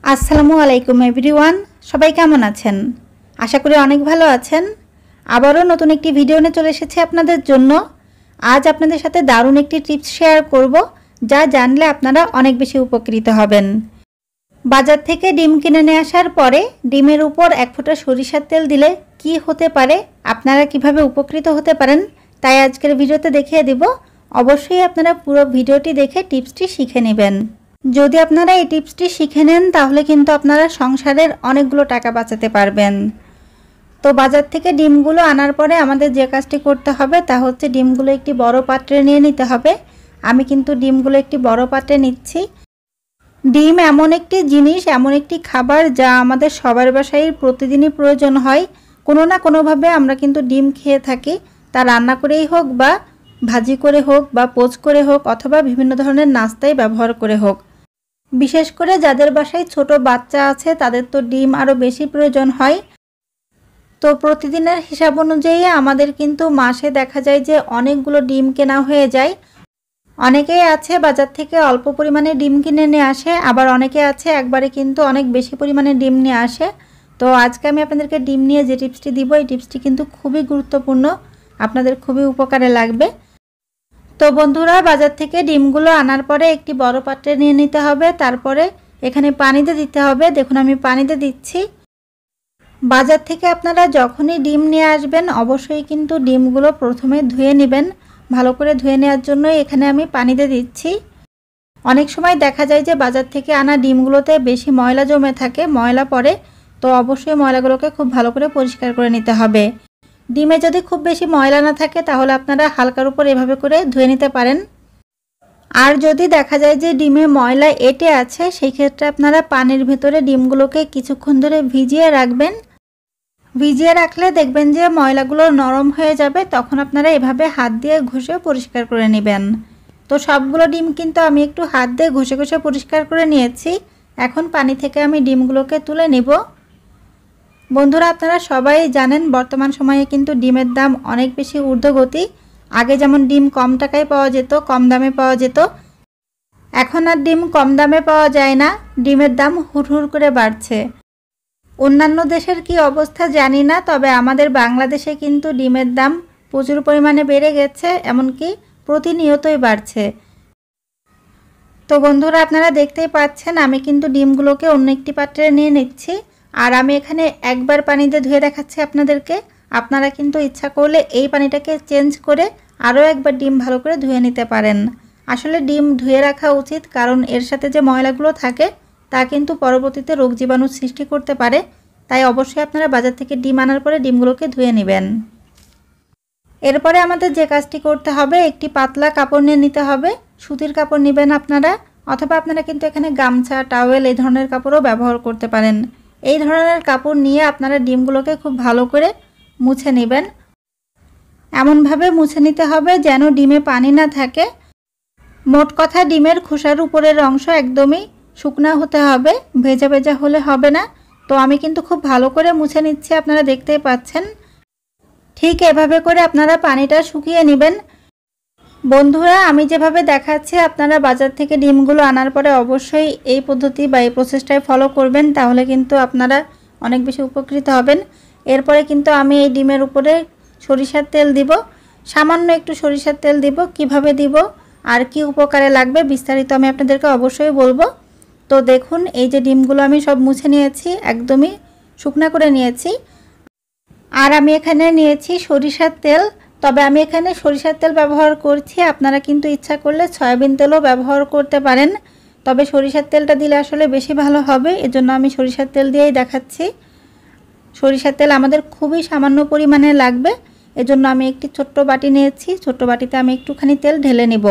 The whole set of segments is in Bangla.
আসসালামু আলাইকুম এভরিওয়ান, সবাই কেমন আছেন? আশা করি অনেক ভালো আছেন। আবারও নতুন একটি ভিডিও নিয়ে চলে এসেছি আপনাদের জন্য। আজ আপনাদের সাথে দারুণ একটি টিপস শেয়ার করব, যা জানলে আপনারা অনেক বেশি উপকৃত হবেন। বাজার থেকে ডিম কিনে নিয়ে আসার পরে ডিমের উপর এক ফোঁটা সরিষার তেল দিলে কি হতে পারে, আপনারা কিভাবে উপকৃত হতে পারেন, তাই আজকের ভিডিওতে দেখিয়ে দিব। অবশ্যই আপনারা পুরো ভিডিওটি দেখে টিপসটি শিখে নেবেন। যদি আপনারা এই টিপসটি শিখে নেন তাহলে কিন্তু আপনারা সংসারের অনেকগুলো টাকা বাঁচাতে পারবেন। তো বাজার থেকে ডিমগুলো আনার পরে আমাদের যে কাজটি করতে হবে তা হচ্ছে ডিমগুলো একটি বড় পাত্রে নিয়ে নিতে হবে। আমি কিন্তু ডিমগুলো একটি বড় পাত্রে নিচ্ছি। ডিম এমন একটি জিনিস, এমন একটি খাবার যা আমাদের সবার বাসায় প্রতিদিনই প্রয়োজন হয়। কোনো না কোনোভাবে আমরা কিন্তু ডিম খেয়ে থাকি, তা রান্না করেই হোক বা ভাজি করে হোক বা পোচ করে হোক অথবা বিভিন্ন ধরনের নাস্তায় ব্যবহার করে হোক। বিশেষ করে যাদের বাসায় ছোট বাচ্চা আছে তাদের তো ডিম আরও বেশি প্রয়োজন হয়। তো প্রতিদিনের হিসাব অনুযায়ী আমাদের কিন্তু মাসে দেখা যায় যে অনেকগুলো ডিম কেনা হয়ে যায়। অনেকেই আছে বাজার থেকে অল্প পরিমাণে ডিম কিনে নিয়ে আসে, আবার অনেকে আছে একবারে কিন্তু অনেক বেশি পরিমাণে ডিম নিয়ে আসে। তো আজকে আমি আপনাদেরকে ডিম নিয়ে যে টিপসটি দিব, এই টিপসটি কিন্তু খুবই গুরুত্বপূর্ণ, আপনাদের খুবই উপকারে লাগবে। তো বন্ধুরা, বাজার থেকে ডিমগুলো আনার পরে একটি বড় পাত্রে নিয়ে নিতে হবে। তারপরে এখানে পানিতে দিতে হবে। দেখুন আমি পানিতে দিচ্ছি। বাজার থেকে আপনারা যখনই ডিম নিয়ে আসবেন অবশ্যই কিন্তু ডিমগুলো প্রথমে ধুয়ে নেবেন। ভালো করে ধুয়ে নেওয়ার জন্য এখানে আমি পানিতে দিচ্ছি। অনেক সময় দেখা যায় যে বাজার থেকে আনা ডিমগুলোতে বেশি ময়লা জমে থাকে, ময়লা পড়ে। তো অবশ্যই ময়লাগুলোকে খুব ভালো করে পরিষ্কার করে নিতে হবে। ডিমে যদি খুব বেশি ময়লা না থাকে তাহলে আপনারা হালকার উপর এভাবে করে ধুয়ে নিতে পারেন। আর যদি দেখা যায় যে ডিমে ময়লা এঁটে আছে, সেই ক্ষেত্রে আপনারা পানির ভেতরে ডিমগুলোকে কিছুক্ষণ ধরে ভিজিয়ে রাখবেন। ভিজিয়ে রাখলে দেখবেন যে ময়লাগুলো নরম হয়ে যাবে, তখন আপনারা এভাবে হাত দিয়ে ঘষে পরিষ্কার করে নেবেন। তো সবগুলো ডিম কিন্তু আমি একটু হাত দিয়ে ঘষে ঘষে পরিষ্কার করে নিয়েছি। এখন পানি থেকে আমি ডিমগুলোকে তুলে নেব। বন্ধুরা, আপনারা সবাই জানেন বর্তমান সময়ে কিন্তু ডিমের দাম অনেক বেশি ঊর্ধ্বগতি। আগে যেমন ডিম কম টাকায় পাওয়া যেত, কম দামে পাওয়া যেত, এখন আর ডিম কম দামে পাওয়া যায় না। ডিমের দাম হুড় করে বাড়ছে। অন্যান্য দেশের কি অবস্থা জানি না, তবে আমাদের বাংলাদেশে কিন্তু ডিমের দাম প্রচুর পরিমাণে বেড়ে গেছে, এমনকি প্রতিনিয়তই বাড়ছে। তো বন্ধুরা, আপনারা দেখতেই পাচ্ছেন আমি কিন্তু ডিমগুলোকে অন্য একটি পাত্রে নিয়ে নিচ্ছি। আর আমি এখানে একবার পানিতে ধুয়ে দেখাচ্ছি আপনাদেরকে। আপনারা কিন্তু ইচ্ছা করলে এই পানিটাকে চেঞ্জ করে আরও একবার ডিম ভালো করে ধুয়ে নিতে পারেন। আসলে ডিম ধুয়ে রাখা উচিত, কারণ এর সাথে যে ময়লাগুলো থাকে তা কিন্তু পরবর্তীতে রোগ জীবাণু সৃষ্টি করতে পারে। তাই অবশ্যই আপনারা বাজার থেকে ডিম আনার পরে ডিমগুলোকে ধুয়ে নেবেন। এরপরে আমাদের যে কাজটি করতে হবে, একটি পাতলা কাপড় নিয়ে নিতে হবে। সুতির কাপড় নেবেন আপনারা, অথবা আপনারা কিন্তু এখানে গামছা, টাওয়েল এই ধরনের কাপড়ও ব্যবহার করতে পারেন। এই ধরনের কাপড় নিয়ে আপনারা ডিমগুলোকে খুব ভালো করে মুছে নেবেন। এমনভাবে মুছে নিতে হবে যেন ডিমে পানি না থাকে। মোট কথা ডিমের খোসার উপরের অংশ একদমই শুকনা হতে হবে, ভেজা ভেজা হলে হবে না। তো আমি কিন্তু খুব ভালো করে মুছে নিচ্ছি, আপনারা দেখতেই পাচ্ছেন। ঠিক এভাবে করে আপনারা পানিটা শুকিয়ে নেবেন। বন্ধুরা, আমি যেভাবে দেখাচ্ছি আপনারা বাজার থেকে ডিমগুলো আনার পরে অবশ্যই এই পদ্ধতি বা এই প্রসেসটাই ফলো করবেন, তাহলে কিন্তু আপনারা অনেক বেশি উপকৃত হবেন। এরপরে কিন্তু আমি এই ডিমের উপরে সরিষার তেল দিব, সামান্য একটু সরিষার তেল দিব। কিভাবে দিব আর কি উপকারে লাগবে বিস্তারিত আমি আপনাদেরকে অবশ্যই বলবো। তো দেখুন, এই যে ডিমগুলো আমি সব মুছে নিয়েছি, একদমই শুকনা করে নিয়েছি। আর আমি এখানে নিয়েছি সরিষার তেল, তবে আমি এখানে সরিষার তেল ব্যবহার করছি। আপনারা কিন্তু ইচ্ছা করলে সয়াবিন তেলও ব্যবহার করতে পারেন, তবে সরিষার তেলটা দিলে আসলে বেশি ভালো হবে, এজন্য আমি সরিষার তেল দিয়েই দেখাচ্ছি। সরিষার তেল আমাদের খুবই সামান্য পরিমাণে লাগবে, এজন্য আমি একটি ছোট্ট বাটি নিয়েছি। ছোট্ট বাটিতে আমি একটুখানি তেল ঢেলে নেব।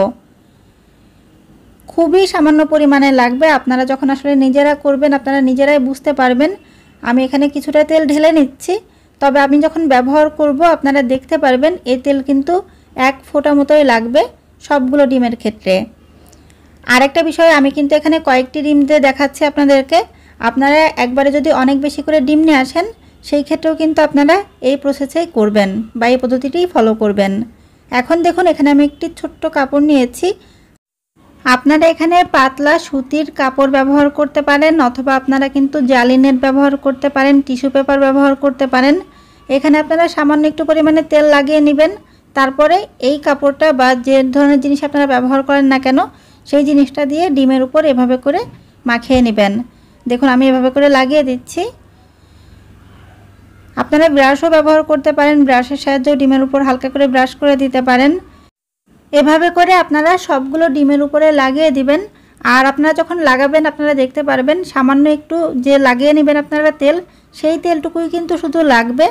খুবই সামান্য পরিমাণে লাগবে। আপনারা যখন আসলে নিজেরা করবেন আপনারা নিজেরাই বুঝতে পারবেন। আমি এখানে কিছুটা তেল ঢেলে নিচ্ছি, তবে আমি যখন ব্যবহার করব আপনারা দেখতে পারবেন এই তেল কিন্তু এক ফোঁটা মতোই লাগবে সবগুলো ডিমের ক্ষেত্রে। আরেকটা বিষয়, আমি কিন্তু এখানে কয়েকটি ডিম দিয়ে দেখাচ্ছি আপনাদেরকে। আপনারা একবারে যদি অনেক বেশি করে ডিম নিয়ে আসেন সেই ক্ষেত্রেও কিন্তু আপনারা এই প্রসেসেই করবেন বা এই পদ্ধতিটিই ফলো করবেন। এখন দেখুন, এখানে আমি একটি ছোট্ট কাপড় নিয়েছি। আপনারা এখানে পাতলা সুতির কাপড় ব্যবহার করতে পারেন অথবা আপনারা কিন্তু জালি নেট ব্যবহার করতে পারেন, টিস্যু পেপার ব্যবহার করতে পারেন। এখানে আপনারা সামান্য একটু পরিমাণে তেল লাগিয়ে নেবেন। তারপরে এই কাপড়টা বা যে ধরনের জিনিস আপনারা ব্যবহার করেন না কেন সেই জিনিসটা দিয়ে ডিমের উপর এভাবে করে মাখিয়ে নেবেন। দেখুন আমি এভাবে করে লাগিয়ে দিচ্ছি। আপনারা ব্রাশও ব্যবহার করতে পারেন, ব্রাশের সাহায্যে ডিমের উপর হালকা করে ব্রাশ করে দিতে পারেন। এভাবে করে আপনারা সবগুলো ডিমের উপরে লাগিয়ে দিবেন। আর আপনারা যখন লাগাবেন আপনারা দেখতে পারবেন সামান্য একটু যে লাগিয়ে নেবেন আপনারা তেল, সেই তেলটুকুই কিন্তু শুধু লাগবে।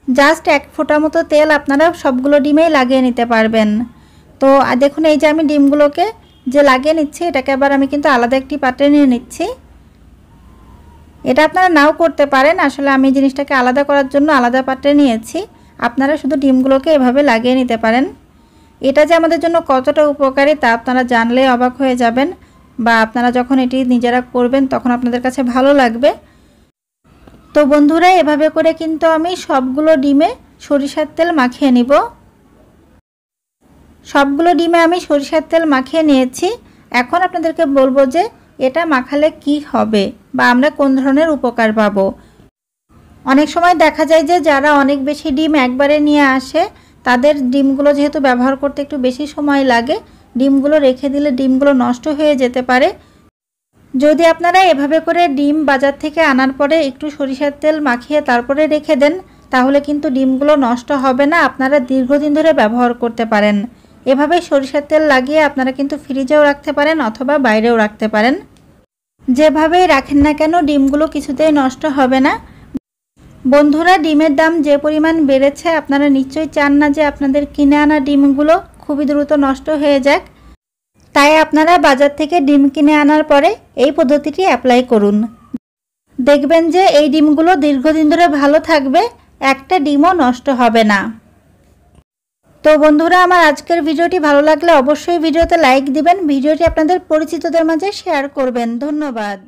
জাস্ট 1 ফোঁটা মতো তেল আপনারা সবগুলো ডিমেই লাগিয়ে নিতে পারবেন। তো দেখুন এই যে আমি ডিমগুলোকে যে লাগিয়ে নিচ্ছি এটাকে আবার আমি কিন্তু আলাদা একটি পাত্রে নিয়ে নিচ্ছি। এটা আপনারা নাও করতে পারেন, আসলে আমি জিনিসটাকে আলাদা করার জন্য আলাদা পাত্রে নিয়েছি। আপনারা শুধু ডিমগুলোকে এভাবে লাগিয়ে নিতে পারেন। এটা যে আমাদের জন্য কতটা উপকারী তা আপনারা জানলে অবাক হয়ে যাবেন, বা আপনারা যখন এটি নিজেরা করবেন তখন আপনাদের কাছে ভালো লাগবে। তো বন্ধুরা এভাবে করে কিন্তু আমি সবগুলো ডিমে সরিষার তেল মাখিয়ে নিব। সবগুলো ডিমে আমি সরিষার তেল মাখিয়ে নিয়েছি। এখন আপনাদেরকে বলবো যে এটা মাখালে কি হবে বা আমরা কোন ধরনের উপকার পাবো। অনেক সময় দেখা যায় যে যারা অনেক বেশি ডিম একবারে নিয়ে আসে তাদের ডিমগুলো যেহেতু ব্যবহার করতে একটু বেশি সময় লাগে, ডিমগুলো রেখে দিলে ডিমগুলো নষ্ট হয়ে যেতে পারে। যদি আপনারা এভাবে করে ডিম বাজার থেকে আনার পরে একটু সরিষার তেল মাখিয়ে তারপরে রেখে দেন তাহলে কিন্তু ডিমগুলো নষ্ট হবে না, আপনারা দীর্ঘদিন ধরে ব্যবহার করতে পারেন। এভাবে সরিষার তেল লাগিয়ে আপনারা কিন্তু ফ্রিজেও রাখতে পারেন অথবা বাইরেও রাখতে পারেন। যেভাবেই রাখেন না কেন ডিমগুলো কিছুতেই নষ্ট হবে না। বন্ধুরা ডিমের দাম যে পরিমাণ বেড়েছে আপনারা নিশ্চয়ই চান না যে আপনাদের কিনে আনা ডিমগুলো খুবই দ্রুত নষ্ট হয়ে যাক। তাই আপনারা বাজার থেকে ডিম কিনে আনার পরে এই পদ্ধতিটি অ্যাপ্লাই করুন। দেখবেন যে এই ডিমগুলো দীর্ঘদিন ধরে ভালো থাকবে, একটা ডিমও নষ্ট হবে না। তো বন্ধুরা আমার আজকের ভিডিওটি ভালো লাগলে অবশ্যই ভিডিওতে লাইক দিবেন, ভিডিওটি আপনাদের পরিচিতদের মাঝে শেয়ার করবেন। ধন্যবাদ।